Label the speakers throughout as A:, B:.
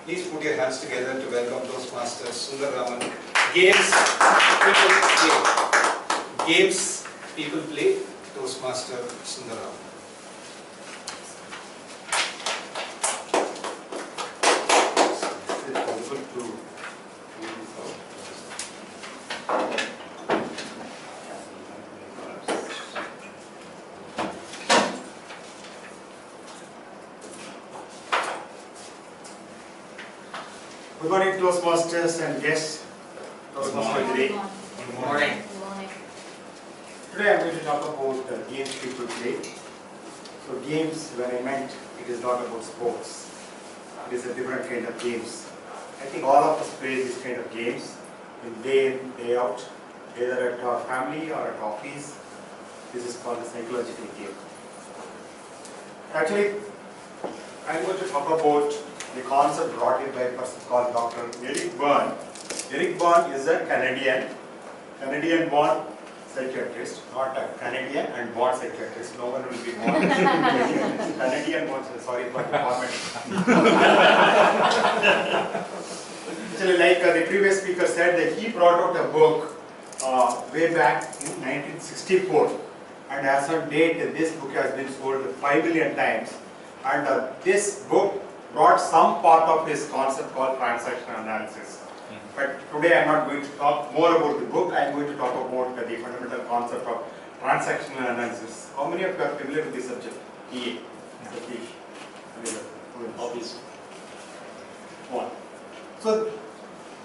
A: Please put your hands together to welcome Toastmaster Sundar Raman. Games people play. Games people play. Toastmaster Sundar Raman. Is it possible to read this out?
B: Good morning, Toastmasters and guests. Toastmaster today.
A: Good morning.
B: Today I am going to talk about games people play. So games, when I meant, it is not about sports. It is a different kind of games. I think all of us play this kind of games in day in, day out, either at our family or at office. This is called a psychological game. Actually, I am going to talk about the concept brought in by a person called Dr. Eric Berne. Eric Berne is a Canadian-born psychiatrist, not a Canadian and born psychiatrist. No one will be born Canadian-born, sorry for the format. Actually, like the previous speaker said, that he brought out a book way back in 1964. And as on date, this book has been sold 5 million times. And this book brought some part of his concept called transactional analysis. But today I am not going to talk more about the book, I am going to talk about the fundamental concept of transactional analysis. How many of you are familiar with this subject? EA. Obviously. One. So,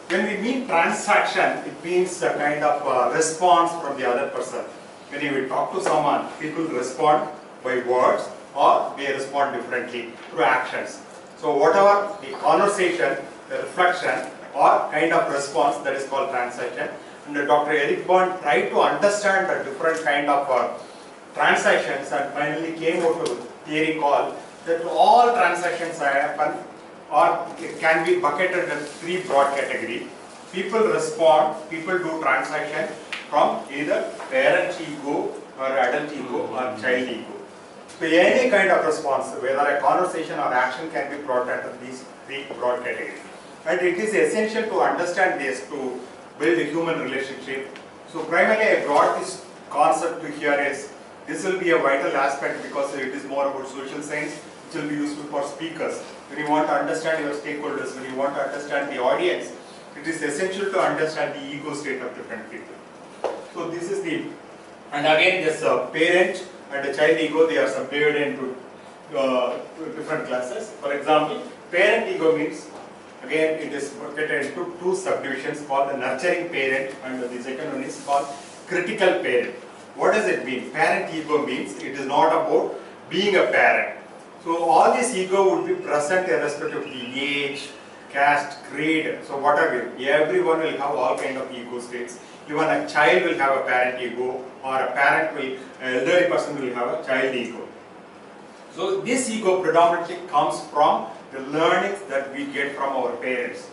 B: when we mean transaction, it means a kind of response from the other person. When you talk to someone, people respond by words or they respond differently through actions. So whatever the conversation, the reflection or kind of response, that is called transaction. And Dr. Eric Berne tried to understand the different kind of transactions and finally came out with a theory called that all transactions happen or can be bucketed in 3 broad categories. People respond, people do transaction from either parent ego or adult ego or child ego. So any kind of response, whether a conversation or action, can be brought under these 3 broad categories. And it is essential to understand this to build a human relationship. So primarily I brought this concept to here is, this will be a vital aspect because it is more about social science, which will be useful for speakers. When you want to understand your stakeholders, when you want to understand the audience, it is essential to understand the ego state of different people. So this is the, and again this parent and the child ego, they are separated into different classes. For example, parent ego means, again it is separated into 2 subdivisions called the nurturing parent and the second one is called critical parent. What does it mean? Parent ego means it is not about being a parent. So all this ego would be present irrespective of the age, caste, creed, so whatever. Everyone will have all kind of ego states. Even a child will have a parent ego, or a parent will, an elderly person will have a child ego. So this ego predominantly comes from the learnings that we get from our parents.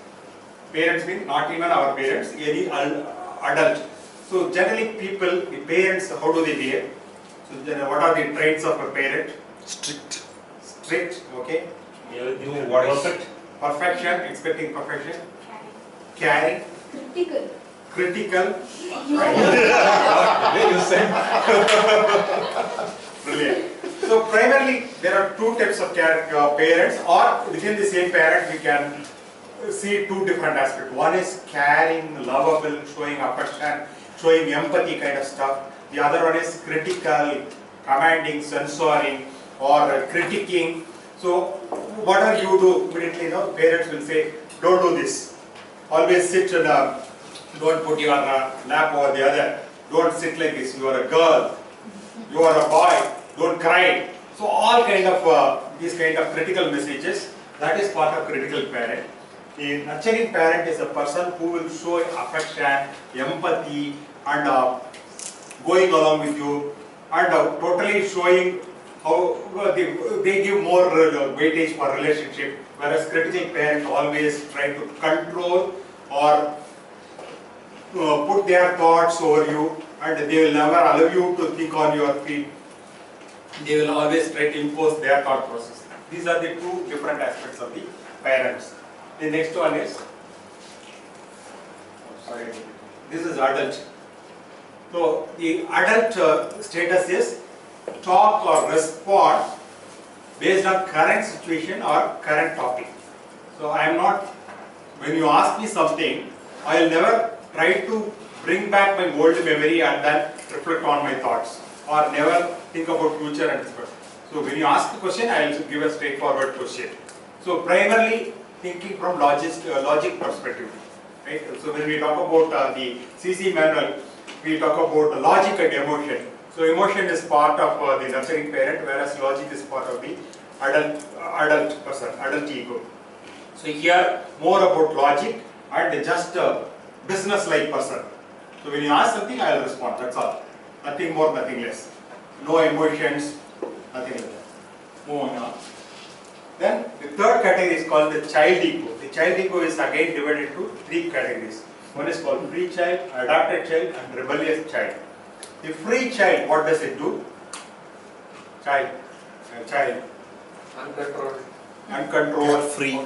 B: Parents mean not even our parents, any adult. So generally people, the parents, how do they behave? So what are the traits of a parent?
A: Strict.
B: Strict, okay.
A: Do what is
B: Perfect. Perfection, expecting perfection. Caring.
C: Critical.
B: Critical.
A: you said.
B: Brilliant. So primarily there are 2 types of parents, or within the same parent we can see 2 different aspects. One is caring, lovable, showing affection, showing empathy kind of stuff. The other one is critical, commanding, censoring or critiquing. So whatever you do, immediately parents will say, don't do this. Always sit and don't put your lap over the other. Don't sit like this. You are a girl. You are a boy. Don't cry. So all kind of these kind of critical messages, that is part of critical parent. The nurturing parent is a person who will show affection, empathy and going along with you and totally showing how they give more weightage for relationship, whereas critical parent always try to control or put their thoughts over you, and they will never allow you to think on your feet. They will always try to impose their thought process. These are the 2 different aspects of the parents. The next one is, sorry, this is adult. So the adult status is talk or respond based on current situation or current topic. So I am not, when you ask me something, I will never try to bring back my old memory and then reflect on my thoughts, or never think about future and future. So when you ask the question, I will give a straightforward question. So primarily thinking from logic perspective, right? So when we talk about the CC manual, we talk about logic and emotion. So emotion is part of the nurturing parent, whereas logic is part of the adult person, adult ego. So here more about logic and just a business-like person. So when you ask something, I will respond. That's all. Nothing more, nothing less. No emotions, nothing like that. Moving on. Then the third category is called the child ego. The child ego is again divided into three categories. One is called free child, adapted child, and rebellious child. The free child, what does it do? Child. Uncontrolled, free,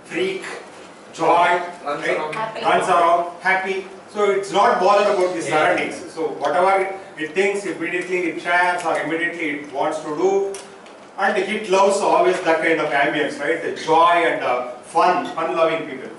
B: freak, joy, runs around, happy. So it's not bothered about the surroundings. So whatever it thinks, immediately it shares or immediately it wants to do. And it loves always that kind of ambience, right? The joy and fun-loving people.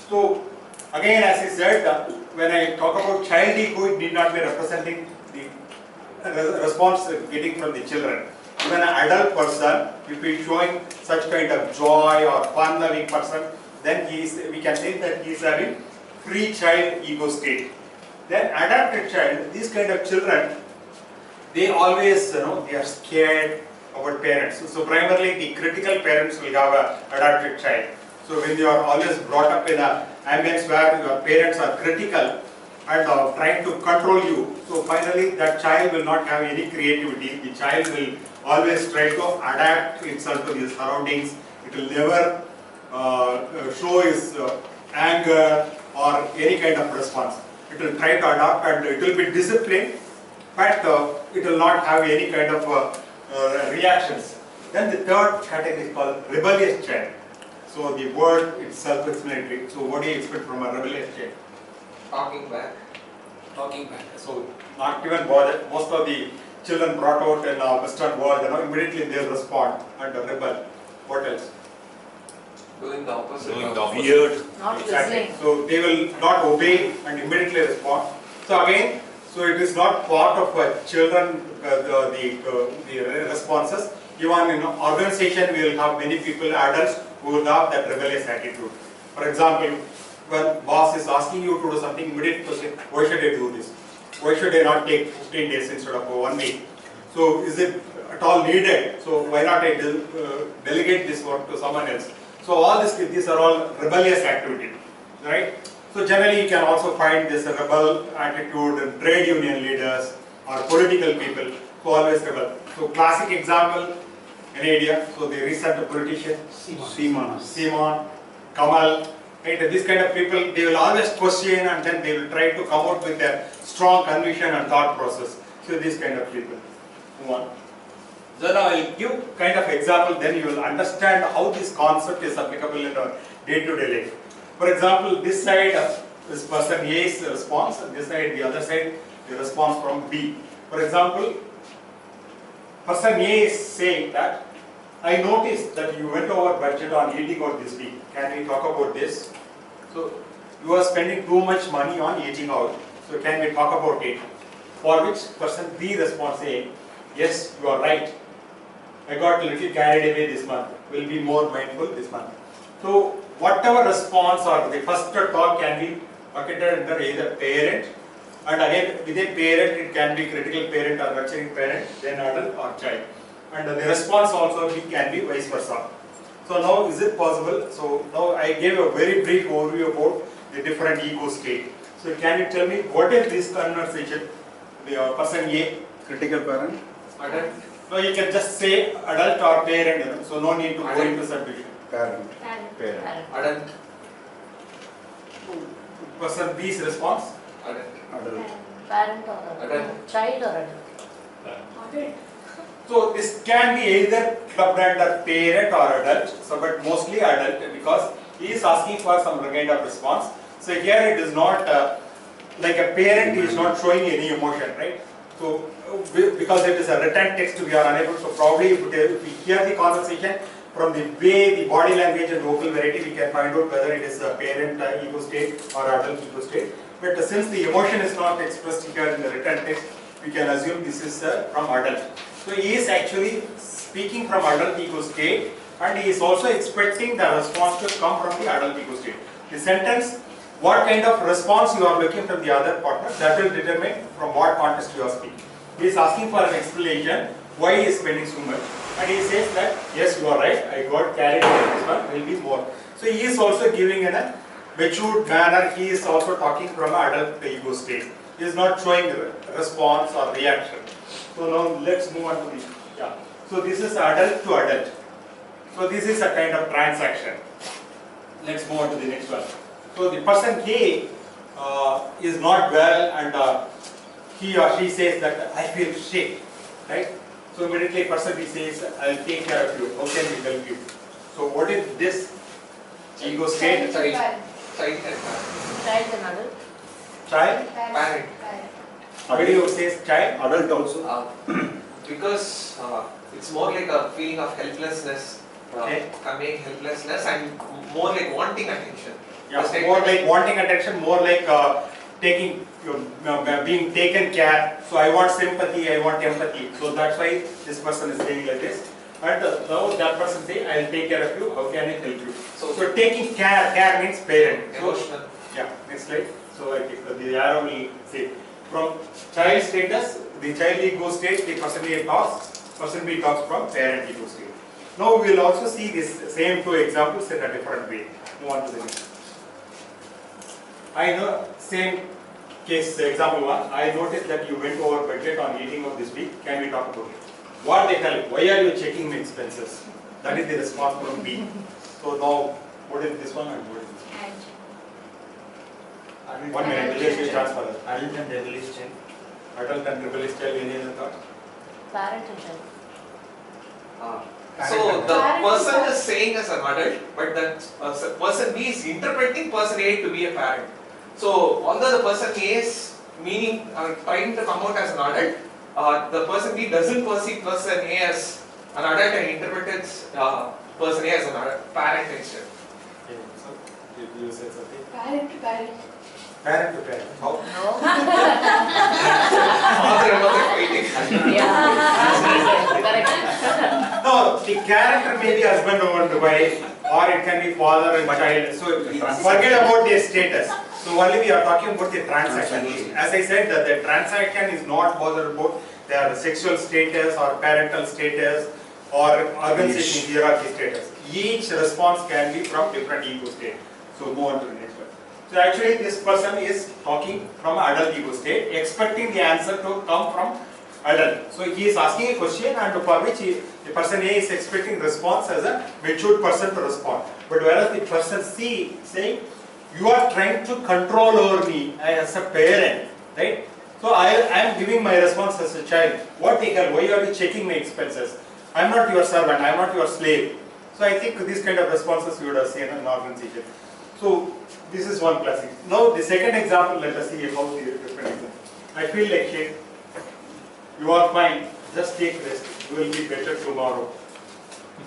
B: So again, as I said, when I talk about child ego, it need not be representing the response getting from the children. Even an adult person, if he is showing such kind of joy or fun-loving person, then we can say that he is having free child ego state. Then adapted child, these kind of children, they always, they are scared about parents. So primarily the critical parents will have an adapted child. So when you are always brought up in an ambience where your parents are critical and trying to control you, so finally that child will not have any creativity. The child will always try to adapt itself to the surroundings. It will never show its anger or any kind of response. It will try to adapt and it will be disciplined, but it will not have any kind of reactions. Then the third category is called rebellious child. So the word is self-explanatory. So what do you expect from a rebellious child?
C: Talking back.
B: So not even bothered. Most of the children brought out in Western world, immediately they will respond and rebel. What else?
C: Doing the opposite.
D: Weird.
E: Not
B: Exactly.
E: listening.
B: So they will not obey and immediately respond. So again, so it is not part of children the responses. Even in organization, we will have many people, adults, who will have that rebellious attitude. For example, when boss is asking you to do something, immediate question: why should I do this? Why should I not take 15 days instead of 1 week? So is it at all needed? So why not I delegate this work to someone else? So all these are all rebellious activity, right? So generally you can also find this rebel attitude in trade union leaders or political people who always rebel. So classic example in India, so the recent politician, Seaman, Kamal, right? These kind of people, they will always question and then they will try to come out with their strong conviction and thought process. So these kind of people. Move on. So now I will give kind of example, then you will understand how this concept is applicable in our day-to-day life. For example, this side is person A's response, and this side, the other side, the response from B. For example, person A is saying that, I noticed that you went over budget on eating out this week. Can we talk about this? So you are spending too much money on eating out. So can we talk about it? For which person B responds saying, yes, you are right. I got a little carried away this month. Will be more mindful this month. So whatever response or the first talk can be bucketed under either parent, and again within parent it can be critical parent or nurturing parent, then adult or child. And the response also can be vice versa. So now is it possible? So now I gave a very brief overview about the different ego state. So can you tell me what is this conversation? The person A, critical parent.
C: Adult.
B: No, you can just say adult or parent, so no need to go into subdivision.
D: Parent.
C: Adult.
B: Person B's response?
C: Adult.
E: Parent or
C: Adult.
E: child or adult? Adult.
B: So this can be either clubbed under parent or adult, so but mostly adult because He is asking for some kind of response. So here it is not like a parent is not showing any emotion, right? So because it is a written text, we are unable to probably if we hear the conversation from the way the body language and vocal variety, we can find out whether it is a parent ego state or adult ego state. But since the emotion is not expressed here in the written text, we can assume this is from adult. So he is actually speaking from adult ego state, and he is also expecting the response to come from the adult ego state. The sentence, what kind of response you are looking from the other partner, that will determine from what context you are speaking. He is asking for an explanation why he is spending so much, and he says that yes, you are right, I got carried away, this one will be more. So he is also giving in a matured manner. He is also talking from an adult ego state. He is not showing response or reaction. So now let's move on to the, yeah. So this is adult to adult. So this is a kind of transaction. Let's move on to the next one. So the person A is not well, and he or she says that I feel sick, right? So immediately person B says, I'll take care of you. How can we help you? So what is this ego state?
C: Child and parent.
E: Child and adult.
B: Child?
C: Parent.
B: Why do you say child?
D: Adult also.
C: Because it's more like a feeling of helplessness,
B: Okay.
C: conveying helplessness and more like wanting attention.
B: Yeah,
C: The
B: more
C: statement-
B: like wanting attention, more like taking, being taken care. So I want sympathy, I want empathy. So that's why this person is saying like this. And now that person say, I'll take care of you. How can I help you?
C: So-
B: So taking care means parent. So,
C: Emotional.
B: yeah, next slide. So I think the arrow will say from child status, the child ego state, the person A talks, person B talks from parent ego state. Now we will also see this same two examples in a different way. Move on to the next. I know same case example one. I noticed that you went over budget on eating of this week. Can we talk about it? What they tell you? Why are you checking my expenses? That is the response from B. So now what is this one and what is this one? 1 minute. Will you chance for that?
A: Adult and rebellious child.
B: Adult and rebellious child. Any other thought?
E: Parent and child.
C: So the person is saying as an adult, but that person B is interpreting person A to be a parent. So although the person A is meaning trying to come out as an adult, the person B doesn't perceive person A as an adult and interprets person A as an adult, parent instead.
B: Okay. So you said something.
E: Parent to parent.
B: Parent to parent. How?
E: No.
C: Father and mother fighting.
E: Yeah. Correct.
B: No, the character may be husband and wife, or it can be father and child. So forget about their status. So only we are talking about the transaction. As I said, that the transaction is not bothered about their sexual status or parental status or organization hierarchy status. Each response can be from different ego state. So move on to the next one. So actually this person is talking from adult ego state, expecting the answer to come from adult. So he is asking a question, and for which the person A is expecting response as a matured person to respond. But whereas the person C saying, you are trying to control over me as a parent, right? So I am giving my response as a child. What the hell? Why are you checking my expenses? I am not your servant, I am not your slave. So I think these kind of responses you would have seen in an organization. So this is one classic. Now the second example, let us see about the different example. I feel like shit. You are fine, just take rest, you will be better tomorrow.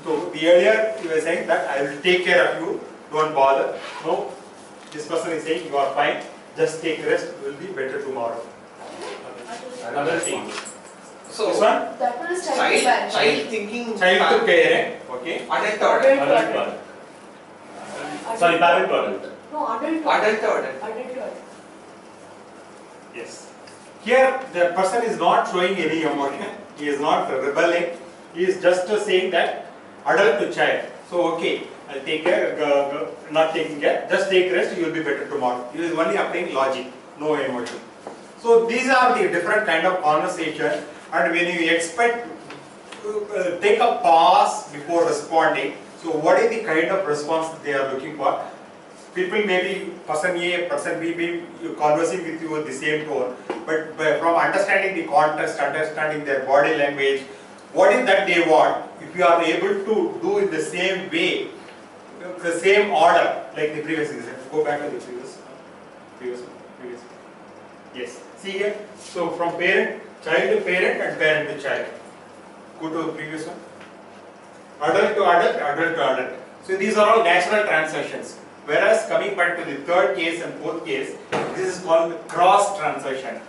B: So the earlier you were saying that I will take care of you, don't bother. No, this person is saying you are fine, just take rest, you will be better tomorrow. Another thing.
C: So
B: This one,
E: That one is child to parent.
C: child thinking
B: child to parent, okay.
C: adult to adult.
E: Adult to
D: Adult to
E: adult.
D: adult. Sorry, parent to adult.
E: No, adult to
C: Adult to adult.
E: Adult to adult.
B: Yes. Here the person is not showing any emotion, he is not rebelling, he is just saying that adult to child. So okay, I'll take care, not taking care, just take rest, you will be better tomorrow. He is only applying logic, no emotion. So these are the different kind of conversation, and when you expect, take a pause before responding. So what is the kind of response that they are looking for? People may be person A, person B be conversing with you with the same tone, but from understanding the context, understanding their body language, what is that they want, if you are able to do it the same way, the same order, like the previous example. Go back to the previous one. Yes. See here. So from parent, child to parent, and parent to child. Go to previous one. Adult to adult, adult to adult. So these are all natural transactions. Whereas coming back to the third case and fourth case, this is called cross transaction.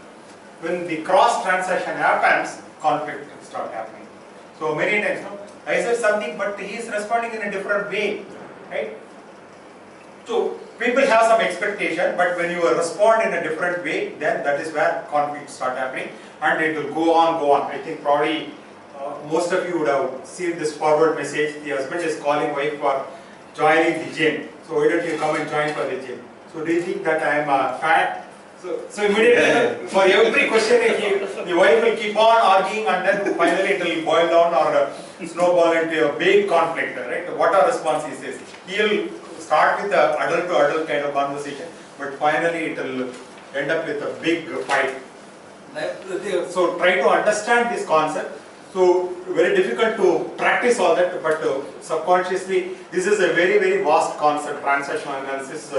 B: When the cross transaction happens, conflict will start happening. So many times, no, I said something, but he is responding in a different way, right? So people have some expectation, but when you respond in a different way, then that is where conflicts start happening, and it will go on, go on. I think probably most of you would have seen this forward message. The husband is calling wife for joining the gym. So why don't you come and join for the gym? So do you think that I am fat? So immediately for every question the wife will keep on arguing, and then finally it will boil down or snowball into a big conflict, right? What a response he says. He will start with the adult to adult kind of conversation, but finally it will end up with a big fight. So try to understand this concept. So very difficult to practice all that, but subconsciously this is a very, very vast concept, transactional analysis.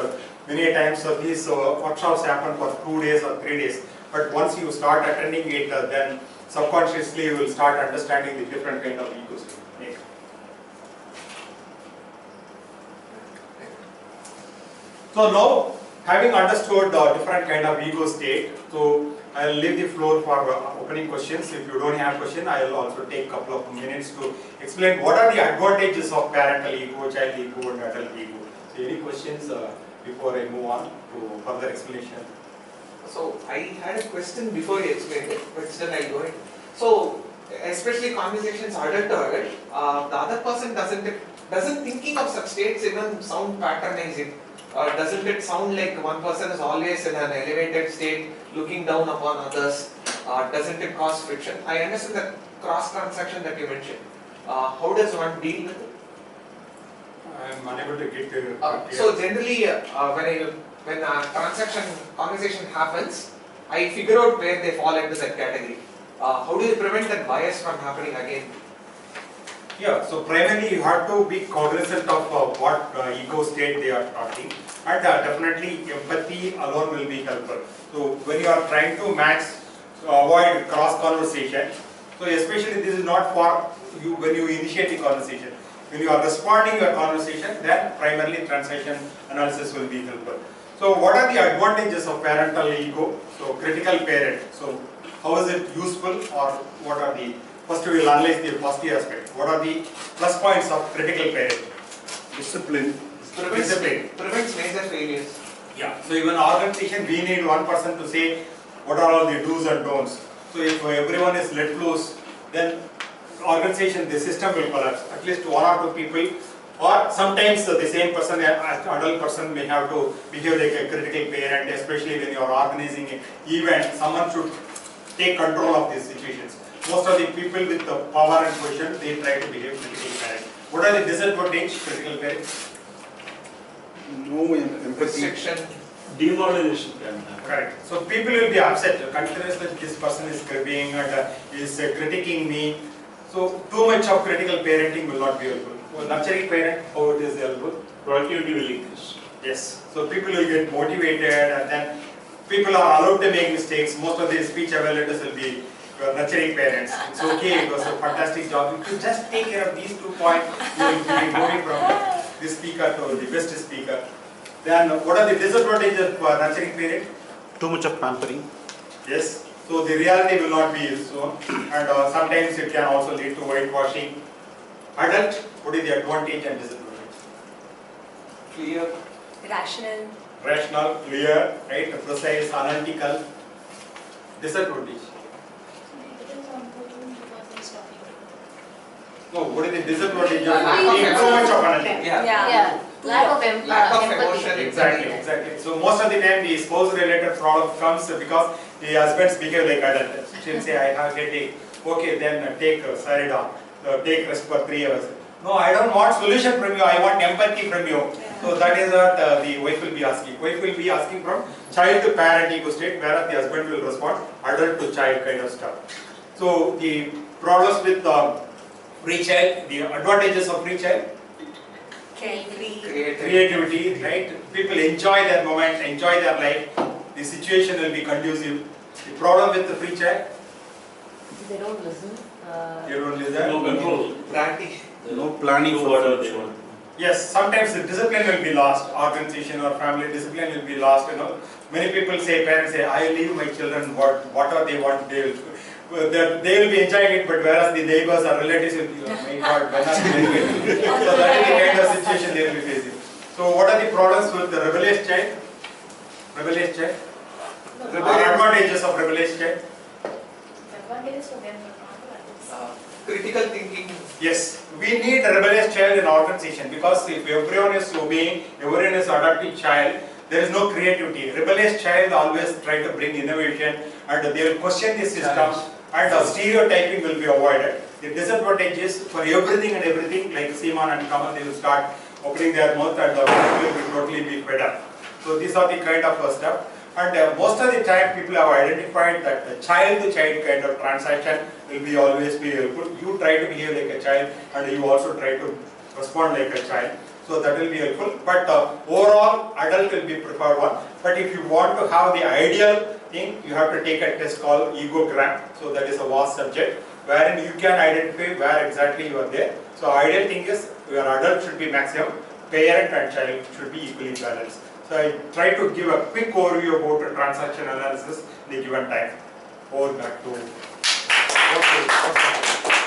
B: Many times these workshops happen for 2 days or 3 days, but once you start attending it, then subconsciously you will start understanding the different kind of ecosystem. Next. So now, having understood the different kind of ego state, so I will leave the floor for opening questions. If you don't have question, I will also take a couple of minutes to explain what are the advantages of parental ego, child ego, and adult ego. So any questions before I move on to further explanation?
C: So I had a question before you explained it, but still I'll go ahead. So especially conversations adult to adult, the other person doesn't thinking of such states even sound patronizing. Doesn't it sound like one person is always in an elevated state, looking down upon others? Doesn't it cause friction? I understand the cross transaction that you mentioned. How does one deal with it?
B: I am unable to get to
C: so generally, when a conversation happens, I figure out where they fall into that category. How do you prevent that bias from happening again?
B: Yeah, so primarily you have to be cognizant of what ego state they are talking, and definitely empathy alone will be helpful. So when you are trying to match, avoid cross conversation, so especially this is not for you when you initiate the conversation. When you are responding your conversation, then primarily transaction analysis will be helpful. So what are the advantages of parental ego? So critical parent. So how is it useful, or what are the, first we will analyze the positive aspect. What are the plus points of critical parent? Discipline.
C: Prevents major failures.
B: Yeah. So even organization, we need one person to say what are all the do's and don'ts. So if everyone is let loose, then organization, the system will collapse. At least 1 or 2 people, or sometimes the same person, adult person, may have to behave like a critical parent, especially when you are organizing an event. Someone should take control of these situations. Most of the people with the power and position, they try to behave critical parent. What are the disadvantages critical parents?
F: No empathy.
C: Restriction.
D: Demoralization can happen.
B: Correct. So people will be upset, continuously this person is cribbing and is critiquing me. So too much of critical parenting will not be helpful. Well, nurturing parent, how it is helpful?
D: Productivity will increase.
B: Yes. So people will get motivated, and then people are allowed to make mistakes. Most of the speech evaluators will be nurturing parents. It's okay, it was a fantastic job. If you just take care of these 2 points, you will be moving from this speaker to the best speaker. Then what are the disadvantages for nurturing parent?
F: Too much of pampering.
B: Yes. So the reality will not be so, and sometimes it can also lead to whitewashing. Adult, what is the advantage and disadvantage?
C: Clear.
E: Rational.
B: Rational, clear, right, precise, analytical. Disadvantage. No, what is the disadvantage of being so much of analytic?
C: Yeah.
E: Lack of
C: Lack of
E: empathy.
C: emotion.
B: Exactly. So most of the time the spouse-related problem comes because the husbands behave like adults. She'll say, I have a headache. Okay, then take Saridon. Take rest for 3 hours. No, I don't want solution from you. I want empathy from you. So that is what the wife will be asking. Wife will be asking from child to parent ego state, whereas the husband will respond adult to child kind of stuff. So the problems with free child, the advantages of free child. creativity, right? People enjoy their moment, enjoy their life. The situation will be conducive. The problem with the free child,
E: They don't listen.
B: you don't listen.
D: No control.
C: Bratty.
F: No planning
D: Do
F: for
D: whatever
F: future.
D: they want.
B: Yes, sometimes the discipline will be lost. Organization or family discipline will be lost. You know, many people say, parents say, I leave my children whatever they want. They will be enjoying it, but whereas the neighbors or relatives will be, oh my God, when are they going to? So that is the kind of situation they will be facing. So what are the problems with the rebellious child? Rebellious child? Or advantages of rebellious child?
E: Advantages for them, but not for others.
C: Critical thinking.
B: Yes, we need a rebellious child in organization, because if everyone is obeying, everyone is adopting child, there is no creativity. Rebellious child always try to bring innovation, and they will question the system, and the stereotyping will be avoided. The disadvantages for everything and everything, like Seaman and Kamal, they will start opening their mouth and the people will totally be fed up. So these are the kind of stuff. And most of the time people have identified that the child-to-child kind of transaction will be always be helpful. You try to behave like a child and you also try to respond like a child. So that will be helpful. But overall, adult will be preferred one. But if you want to have the ideal thing, you have to take a test called egogram. So that is a vast subject wherein you can identify where exactly you are there. So ideal thing is your adult should be maximum, parent and child should be equally balanced. So I try to give a quick overview about the transaction analysis in the given time. Over back to. Okay.